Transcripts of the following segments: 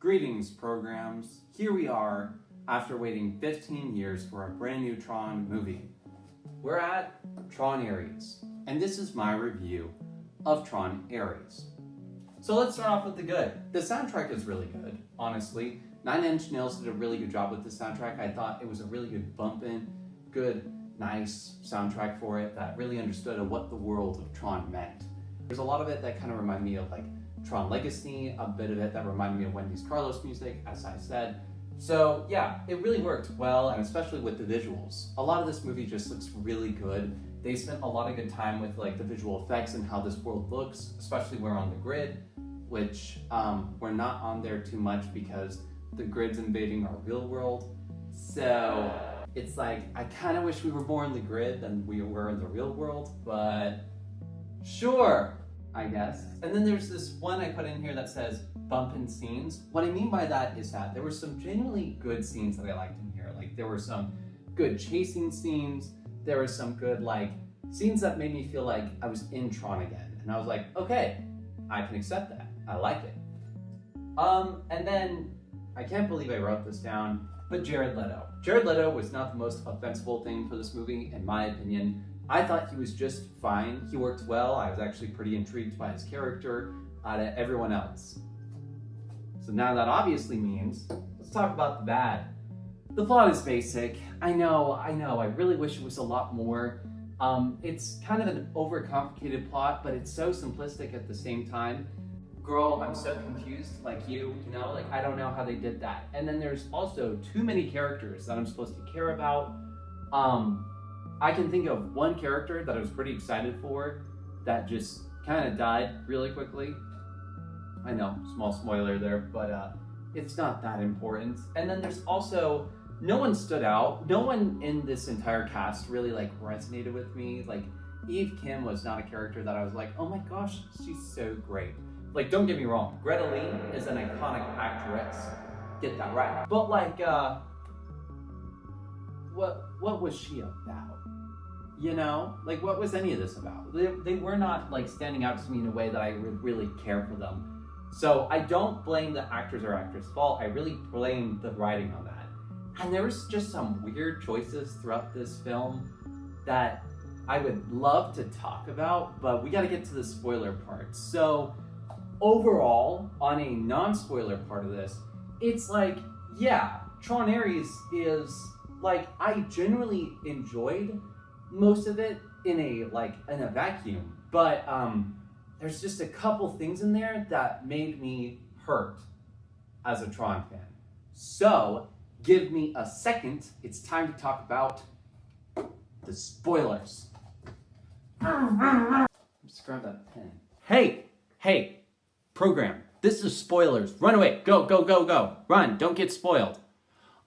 Greetings, programs. Here we are after waiting 15 years for a brand new Tron movie. We're at Tron Ares, and this is my review of Tron Ares. So let's start off with the good. The soundtrack is really good, honestly. Nine Inch Nails did a really good job with the soundtrack. I thought it was a really good bumpin', good, nice soundtrack for it that really understood what the world of Tron meant. There's a lot of it that kind of reminded me of like Tron Legacy, a bit of it that reminded me of Wendy's Carlos music, as I said. So yeah, it really worked well, and especially with the visuals. A lot of this movie just looks really good. They spent a lot of good time with like the visual effects and how this world looks, especially we're on the grid, which we're not on there too much because the grid's invading our real world. So it's like, I kind of wish we were more in the grid than we were in the real world, but sure, I guess. And then there's this one I put in here that says bumpin' scenes. What I mean by that is that there were some genuinely good scenes that I liked in here. Like there were some good chasing scenes. There were some good like scenes that made me feel like I was in Tron again. And I was like, okay, I can accept that. I like it. And then I can't believe I wrote this down, but Jared Leto. Jared Leto was not the most offensive thing for this movie, in my opinion. I thought he was just fine. He worked well. I was actually pretty intrigued by his character out of everyone else. So now that obviously means, let's talk about the bad. The plot is basic. I know. I really wish it was a lot more. It's kind of an overcomplicated plot, but it's so simplistic at the same time. Girl, I'm so confused, like you know, like I don't know how they did that. And then there's also too many characters that I'm supposed to care about. I can think of one character that I was pretty excited for that just kind of died really quickly. I know, small spoiler there, but it's not that important. And then there's also, no one stood out. No one in this entire cast really like resonated with me. Like Eve Kim was not a character that I was like, oh my gosh, she's so great. Like, don't get me wrong, Greta Lee is an iconic actress. Get that right. But like, what was she about? You know, like what was any of this about? They were not like standing out to me in a way that I would really care for them. So I don't blame the actors or actress' fault. I really blame the writing on that. And there was just some weird choices throughout this film that I would love to talk about, but we got to get to the spoiler part. So overall, on a non-spoiler part of this, it's like, yeah, Tron Ares is like, I genuinely enjoyed most of it in a vacuum, but there's just a couple things in there that made me hurt as a Tron fan. So give me a second. It's time to talk about the spoilers. Just grab that pen. Hey, program. This is spoilers. Run away. Go. Run. Don't get spoiled.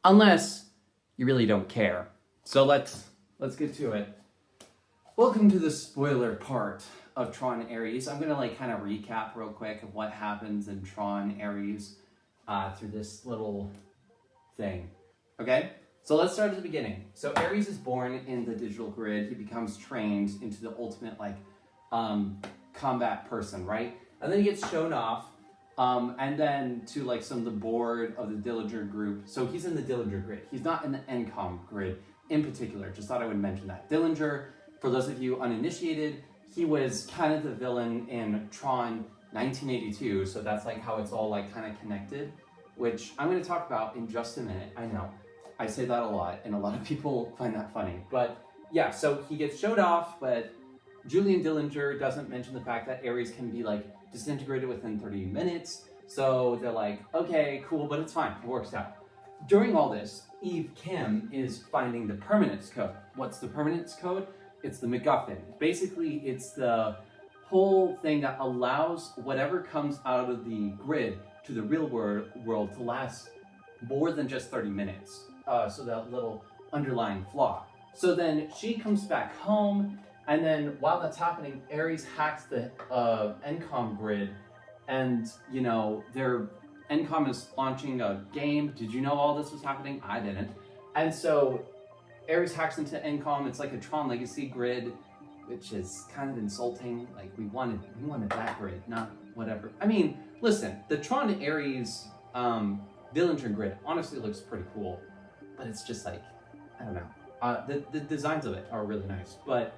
Unless you really don't care. So let's get to it. Welcome to the spoiler part of Tron Ares. I'm gonna kind of recap real quick of what happens in Tron Ares through this little thing. Okay? So let's start at the beginning. So Ares is born in the digital grid. He becomes trained into the ultimate combat person, right? And then he gets shown off, and then to some of the board of the Dillinger group. So he's in the Dillinger grid. He's not in the NCOM grid in particular. Just thought I would mention that. Dillinger, for those of you uninitiated, he was kind of the villain in Tron 1982. So that's how it's all kind of connected, which I'm going to talk about in just a minute. I know, I say that a lot, and a lot of people find that funny. But yeah, so he gets showed off, but Julian Dillinger doesn't mention the fact that Ares can be disintegrated within 30 minutes. So they're like, okay, cool, but it's fine. It works out. During all this, Eve Kim is finding the permanence code. What's the permanence code? It's the MacGuffin. Basically, it's the whole thing that allows whatever comes out of the grid to the real world to last more than just 30 minutes. So that little underlying flaw. So then she comes back home, and then while that's happening, Ares hacks the NCOM grid, and their NCOM is launching a game. Did you know all this was happening? I didn't. And so Ares hacks into NCOM. It's like a Tron Legacy grid, which is kind of insulting. We wanted that grid, not whatever. I mean, listen, the Tron Ares Dillinger grid honestly looks pretty cool, but it's just like, I don't know. The designs of it are really nice. But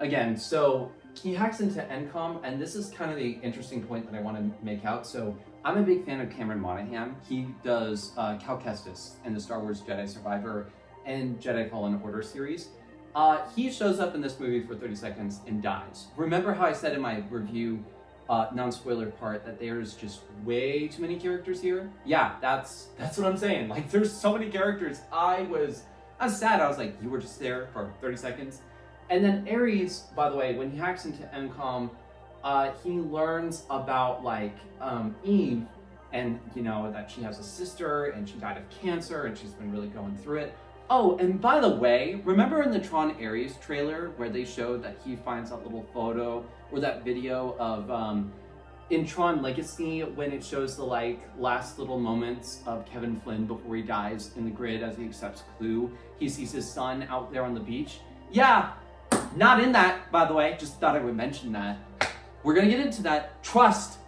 again, so he hacks into NCOM, and this is kind of the interesting point that I want to make out. So I'm a big fan of Cameron Monaghan. He does Cal Kestis in the Star Wars Jedi Survivor and Jedi Fallen Order series. He shows up in this movie for 30 seconds and dies. Remember how I said in my review, non-spoiler part, that there's just way too many characters here? Yeah, that's what I'm saying. Like, there's so many characters. I was sad. I was like, you were just there for 30 seconds? And then Ares, by the way, when he hacks into NCOM, he learns about, like, Eve, and, you know, that she has a sister, and she died of cancer, and she's been really going through it. Oh, and by the way, remember in the Tron Ares trailer where they showed that he finds that little photo or that video of in Tron Legacy when it shows the like last little moments of Kevin Flynn before he dies in the grid as he accepts Clue. He sees his son out there on the beach. Yeah, not in that, by the way. Just thought I would mention that. We're gonna get into that. Trust.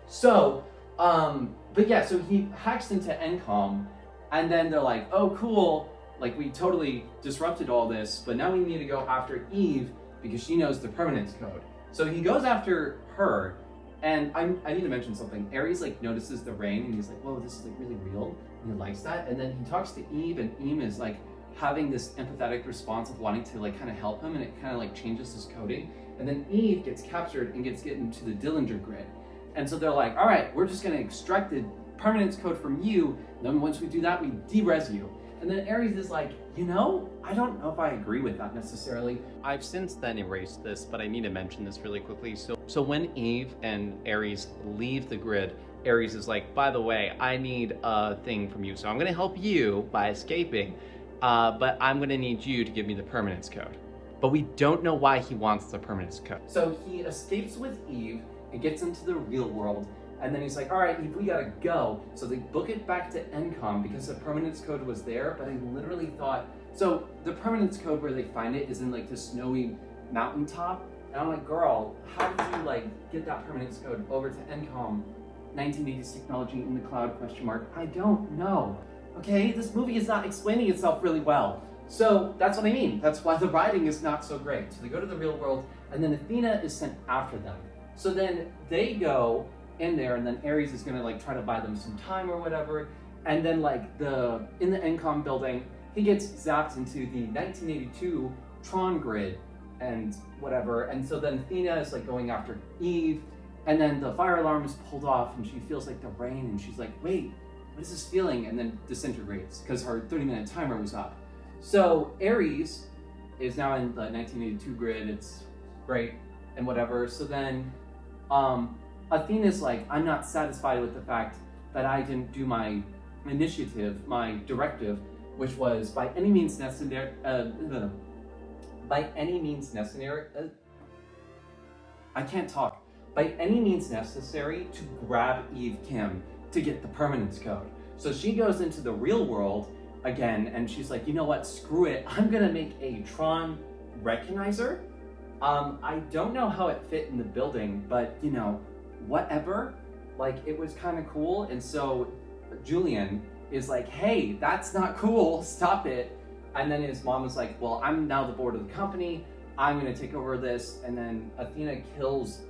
So, but yeah, so he hacks into NCOM, and then they're like, oh, cool. Like, we totally disrupted all this, but now we need to go after Eve because she knows the permanence code. So he goes after her, and I need to mention something. Ares, like, notices the rain, and he's like, whoa, this is, like, really real, and he likes that. And then he talks to Eve, and Eve is, like, having this empathetic response of wanting to, like, kind of help him, and it kind of, like, changes his coding. And then Eve gets captured and gets into the Dillinger grid. And so they're like, all right, we're just going to extract the permanence code from you, and then once we do that, we de-res you. And then Ares is like, you know, I don't know if I agree with that necessarily. I've since then erased this, but I need to mention this really quickly. So when Eve and Ares leave the grid, Ares is like, by the way, I need a thing from you. So I'm going to help you by escaping, but I'm going to need you to give me the permanence code. But we don't know why he wants the permanence code. So he escapes with Eve and gets into the real world. And then he's like, all right, Eve, we gotta go. So they book it back to NCOM because the permanence code was there, but I literally thought, so the permanence code where they find it is in like the snowy mountaintop. And I'm like, girl, how did you like get that permanence code over to NCOM? 1980s technology in the cloud, ? I don't know. Okay, this movie is not explaining itself really well. So that's what I mean. That's why the writing is not so great. So they go to the real world, and then Athena is sent after them. So then they go in there, and then Ares is gonna like try to buy them some time or whatever, and then like in the NCOM building, he gets zapped into the 1982 Tron grid and whatever, and so then Athena is like going after Eve, and then the fire alarm is pulled off, and she feels like the rain, and she's like, wait, what is this feeling? And then disintegrates because her 30-minute timer was up. So Ares is now in the 1982 grid. It's great and whatever. So then Athena's like, I'm not satisfied with the fact that I didn't do my initiative, my directive, which was by any means necessary, by any means necessary to grab Eve Kim to get the permanence code. So she goes into the real world again, and she's like, you know what, screw it, I'm gonna make a Tron recognizer. I don't know how it fit in the building, but you know, whatever, like it was kind of cool. And so Julian is like, hey, that's not cool, stop it. And then his mom was like, well, I'm now the board of the company, I'm gonna take over this. And then Athena kills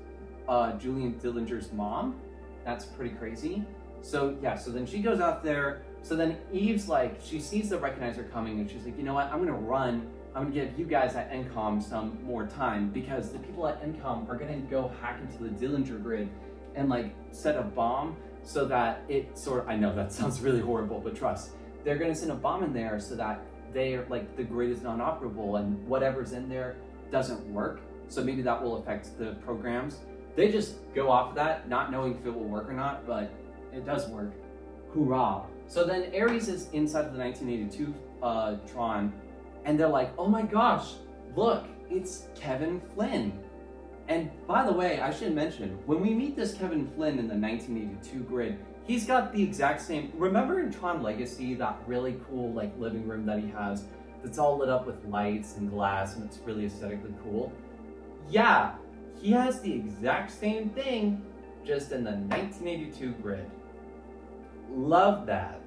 Julian Dillinger's mom. That's pretty crazy. So yeah, so then she goes out there. So then Eve's like, she sees the recognizer coming, and she's like, you know what, I'm gonna run. I'm gonna give you guys at NCOM some more time, because the people at NCOM are gonna go hack into the Dillinger grid and like set a bomb so that it sort of, I know that sounds really horrible, but trust, they're gonna send a bomb in there so that they're like, the grid is non-operable and whatever's in there doesn't work. So maybe that will affect the programs. They just go off of that, not knowing if it will work or not, but it does work. Hoorah. So then Ares is inside of the 1982 Tron, and they're like, oh my gosh, look, it's Kevin Flynn. And by the way, I should mention, when we meet this Kevin Flynn in the 1982 grid, he's got the exact same, remember in Tron Legacy, that really cool like living room that he has, that's all lit up with lights and glass, and it's really aesthetically cool? Yeah, he has the exact same thing, just in the 1982 grid. love that.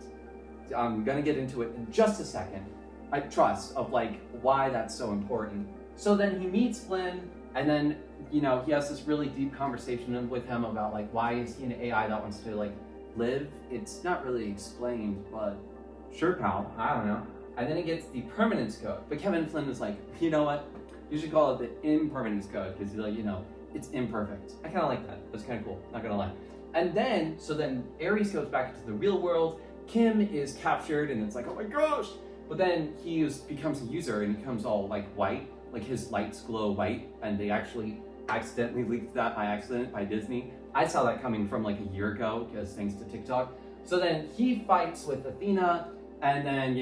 I'm gonna get into it in just a second. I trust of like why that's so important. So then he meets Flynn, and then he has this really deep conversation with him about like why is he an AI that wants to like live. It's not really explained, but sure, pal. I don't know. And then he gets the permanence code, but Kevin Flynn is like, you know what? You should call it the impermanence code because like it's imperfect. I kind of like that. That's kind of cool. Not gonna lie. And then Ares goes back into the real world. Kim is captured, and it's like, oh my gosh. But then he becomes a user, and he becomes all like white, like his lights glow white, and they actually accidentally leaked that by accident by Disney. I saw that coming from like a year ago, because thanks to TikTok. So then he fights with Athena, and then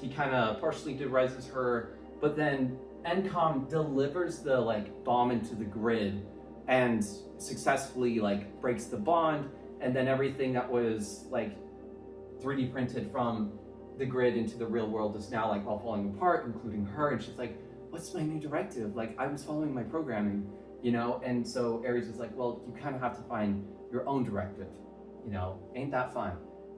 he kind of partially derizes her, but then NCOM delivers the like bomb into the grid, and successfully like breaks the bond, and then everything that was like 3D printed from the grid into the real world is now like all falling apart, including her, and she's like, what's my new directive? Like, I was following my programming, and so Ares is like, well, you kind of have to find your own directive, ain't that fun?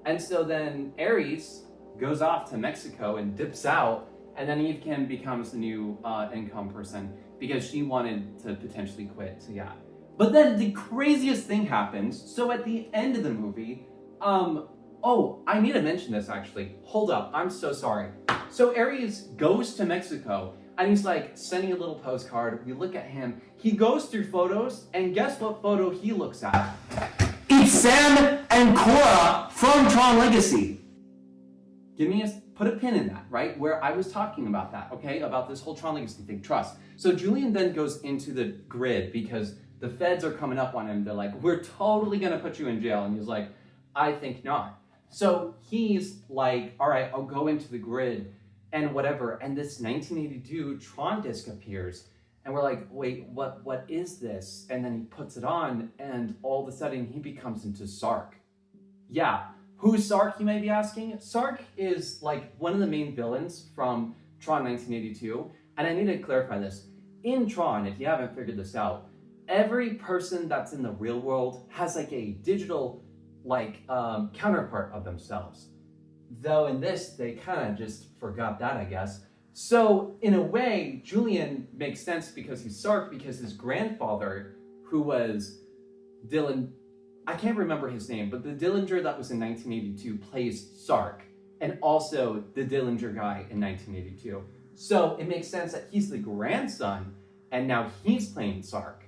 And so then Ares goes off to Mexico and dips out, and then Eve Kim becomes the new income person because she wanted to potentially quit, so yeah. But then the craziest thing happens. So at the end of the movie, oh, I need to mention this actually. Hold up, I'm so sorry. So Ares goes to Mexico, and he's like sending a little postcard. We look at him. He goes through photos, and guess what photo he looks at? It's Sam and Cora from Tron Legacy. Put a pin in that, right? Where I was talking about that, okay? About this whole Tron Legacy thing, trust. So Julian then goes into the grid because the feds are coming up on him. They're like, we're totally gonna put you in jail. And he's like, I think not. So he's like, all right, I'll go into the grid and whatever. And this 1982 Tron disc appears. And we're like, wait, what is this? And then he puts it on, and all of a sudden he becomes into Sark. Yeah, who's Sark, you may be asking? Sark is like one of the main villains from Tron 1982. And I need to clarify this. In Tron, if you haven't figured this out, every person that's in the real world has like a digital counterpart of themselves. Though in this, they kind of just forgot that, I guess. So in a way, Julian makes sense because he's Sark, because his grandfather, who was Dylan, I can't remember his name, but the Dillinger that was in 1982 plays Sark, and also the Dillinger guy in 1982. So it makes sense that he's the grandson, and now he's playing Sark.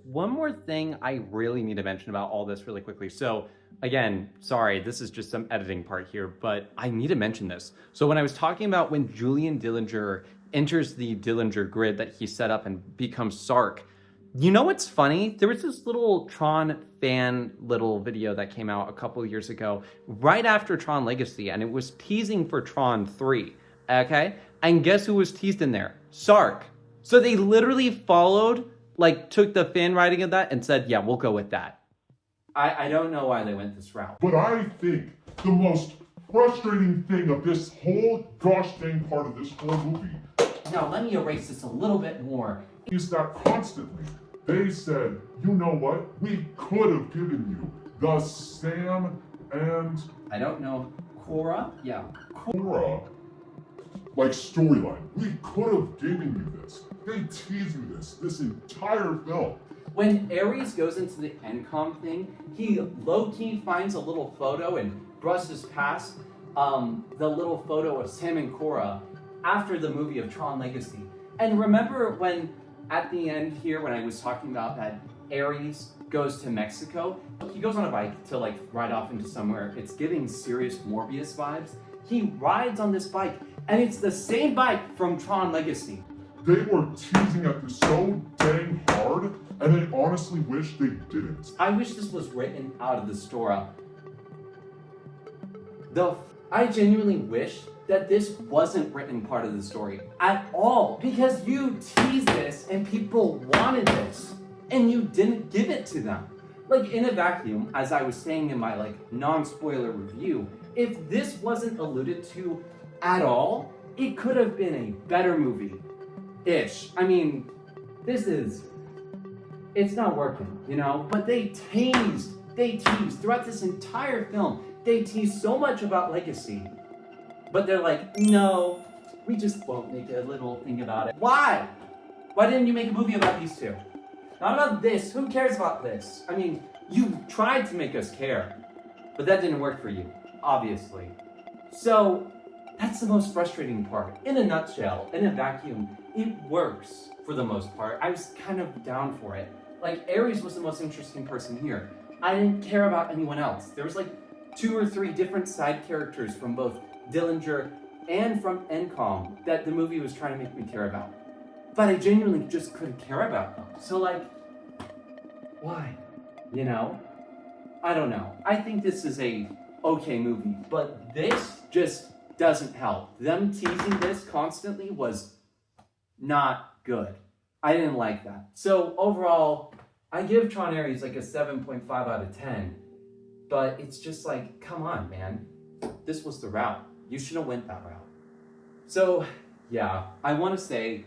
One more thing I really need to mention about all this really quickly. So again, sorry, this is just some editing part here, but I need to mention this. So when I was talking about when Julian Dillinger enters the Dillinger grid that he set up and becomes Sark, you know what's funny? There was this little Tron fan little video that came out a couple of years ago, right after Tron Legacy, and it was teasing for Tron 3, okay? And guess who was teased in there? Sark. So they literally took the fan writing of that and said, yeah, we'll go with that. I don't know why they went this route. But I think the most frustrating thing of this whole gosh dang part of this whole movie. Now let me erase this a little bit more. Is that constantly they said, you know what? We could have given you the Sam and I don't know, Cora? Yeah. Cora storyline. We could have given you this. They tease you this entire film. When Ares goes into the NCOM thing, he low-key finds a little photo and brushes past the little photo of Sam and Cora after the movie of Tron Legacy. And remember when, at the end here, when I was talking about that Ares goes to Mexico, he goes on a bike to ride off into somewhere. It's giving serious Morbius vibes. He rides on this bike, and it's the same bike from Tron Legacy. They were teasing at this so dang hard, and I honestly wish they didn't. I wish this was written out of the story. I genuinely wish that this wasn't written part of the story at all, because you teased this and people wanted this, and you didn't give it to them. In a vacuum, as I was saying in my non-spoiler review, if this wasn't alluded to at all, it could have been a better movie. Ish. I mean, it's not working, But they teased they tease throughout this entire film. They tease so much about legacy, but they're like, no, we just won't make a little thing about it. Why? Why didn't you make a movie about these two? Not about this. Who cares about this? I mean, you tried to make us care, but that didn't work for you, obviously. So that's the most frustrating part. In a nutshell, in a vacuum, it works for the most part. I was kind of down for it. Like, Ares was the most interesting person here. I didn't care about anyone else. There was like 2 or 3 different side characters from both Dillinger and from Encom that the movie was trying to make me care about. But I genuinely just couldn't care about them. So like, why? You know? I don't know. I think this is a okay movie, but this just doesn't help. Them teasing this constantly was not good. I didn't like that. So overall, I give Tron Ares like a 7.5 out of 10. But it's just like, come on, man. This was the route. You should have went that route. So, yeah, I want to say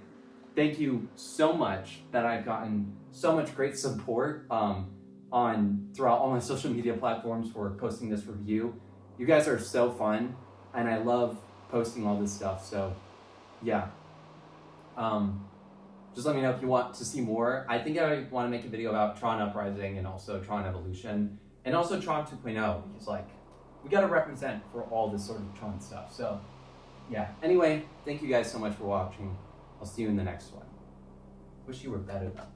thank you so much that I've gotten so much great support throughout all my social media platforms for posting this review. You guys are so fun, and I love posting all this stuff. So, yeah. Just let me know if you want to see more. I think I want to make a video about Tron Uprising and also Tron Evolution and also Tron 2.0 because, like, we got to represent for all this sort of Tron stuff. So, yeah. Anyway, thank you guys so much for watching. I'll see you in the next one. Wish you were better though.